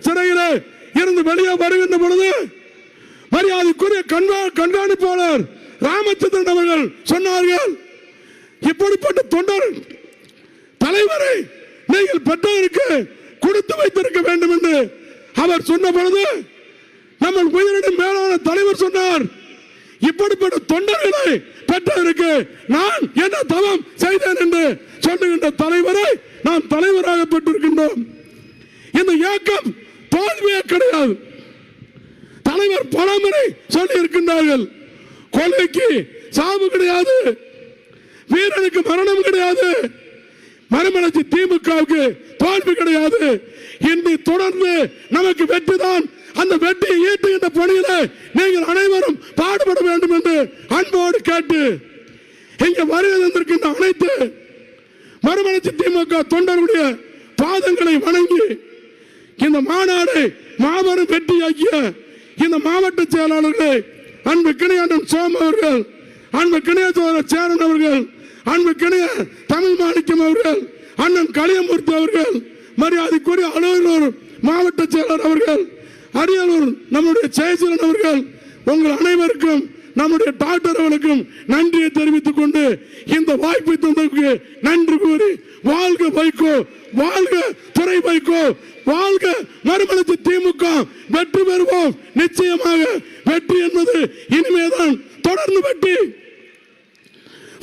சிறையில இருந்து வெளியே வருகின்ற பொழுது மரியாதைக்குரிய கண்காணிப்பாளர் ராமச்சந்திரன் அவர்கள் சொன்னார்கள், இப்படிப்பட்ட தொண்டர் தலைவரை நீங்கள் பெற்றதற்கு கொடுத்து வைத்திருக்க வேண்டும் என்று அவர் சொன்ன பொழுது நம்ம உயிரினும் மேலான தலைவர் சொன்னார், இப்படிப்பட்ட தொண்டர்களை பெற்றதற்கு நான் என்ன தவம் செய்தேன் என்று சொல்லுகின்ற தலைவரை நாம் தலைவராக பெற்றிருக்கின்றோம். இந்த இயக்கம் தோல்வியே கிடையாது. தலைவர் பலமுறை சொல்லி இருக்கின்றார்கள், கொலைக்கு சாவு கிடையாது, வீரனுக்கு மரணம் கிடையாது, மறுமலர்ச்சி திமுகவுக்கு தோல்வி கிடையாது. இன்று தொடர்ந்து நமக்கு வெற்றிதான். அந்த வெற்றியை ஈட்டுகின்ற பணியில நீங்கள் அனைவரும் பாடுபட வேண்டும் என்று அன்போடு கேட்டு இங்க வருகை தந்திருக்கின்ற அனைத்து மறுமலர்ச்சி திமுக தொண்டர்களுடைய பாதங்களை வணங்கி இந்த மாநாடு மாபெரும் வெற்றியாக்கிய இந்த மாவட்ட செயலாளர்களை அன்பு கிணையாண்டன் சோம் அவர்கள், அன்பு கிணைய சேரன் அவர்கள், அன்பு கிணைய தமிழ் மாணிக்கம் அவர்கள், அண்ணன் கலியமூர்த்தி அவர்கள், மரியாதைக்குரிய அலுவலூர் மாவட்ட செயலர் அவர்கள், அரியலூர் நம்முடைய ஜெயசீலன் அவர்கள், உங்கள் அனைவருக்கும் நம்முடைய டாக்டர் அவர்களுக்கும் நன்றியை தெரிவித்துக் கொண்டு இந்த வாய்ப்பை தந்ததற்கு நன்றி கூறி வாழ்க வைகோ, வாழ்க துறை வைகோ, வாழ்க மறுமலர்ச்சி திமுக, வெற்றி பெறுவோம். நிச்சயமாக வெற்றி என்பது இனிமேதான் தொடர்ந்து வெற்றி.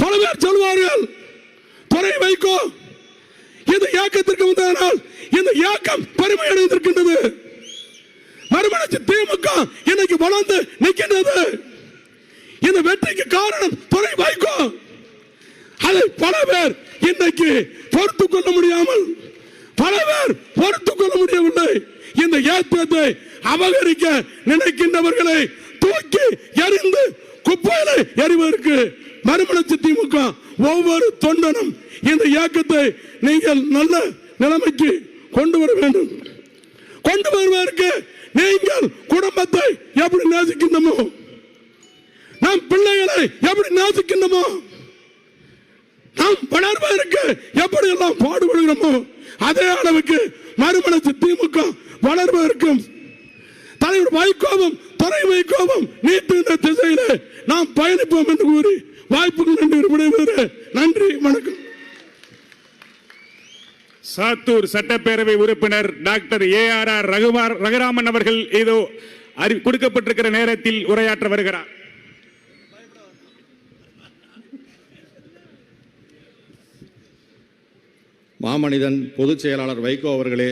பல பேர் சொல்வார்கள் துறை வைகோ இந்த இயக்கத்திற்கு வந்ததனால் இந்த இயக்கம் பெருமை அடைந்திருக்கின்றது. மறுமலர்ச்சி திமுக இன்னைக்கு வளர்ந்து நிற்கின்றது. இந்த வெற்றிக்கு காரணம் துறை வைகோ. அதை பல பேர் இன்னைக்கு பொறுத்துக் கொள்ள முடியாமல், பல பேர் பொறுத்துக் கொள்ள முடியவில்லை. இந்த ஏற்றத்தை அபகரிக்க நினைக்கின்றவர்களை தூக்கி எறிந்து குப்பையில எறிவதற்கு மறுமலர்ச்சி திமுக ஒவ்வொரு தொண்டனும் இந்த இயக்கத்தை நீங்கள் நல்ல நிலைமைக்கு கொண்டு வர வேண்டும். கொண்டு வருவதற்கு நீங்கள் குடும்பத்தை எப்படி நேசிக்கின்றமோ, நம் பிள்ளைகளை எப்படி நேசிக்கின்றமோ, நாம் வளர்வதற்கு எப்படி எல்லாம் பாடுபடுகிறோமோ அதே அளவுக்கு மறுமலர்ச்சி திமுக வளர்வதற்கும் தலைவர் வைகோவும் துறை வைகோவும் நீட்டுகின்ற திசையிலே நாம் பயணிப்போம் என்று கூறி வாய்ப்புக்கு நன்றி விடைபெறுகிறேன். நன்றி, வணக்கம். சாத்தூர் சட்டப்பேரவை உறுப்பினர் டாக்டர் ஏஆர்ஆர் ரகுராமன் அவர்கள் ஏதோ கொடுக்கப்பட்டிருக்கிற நேரத்தில் உரையாற்ற வருகிறார். மாமனிதன் பொதுச் செயலாளர் வைகோ அவர்களே,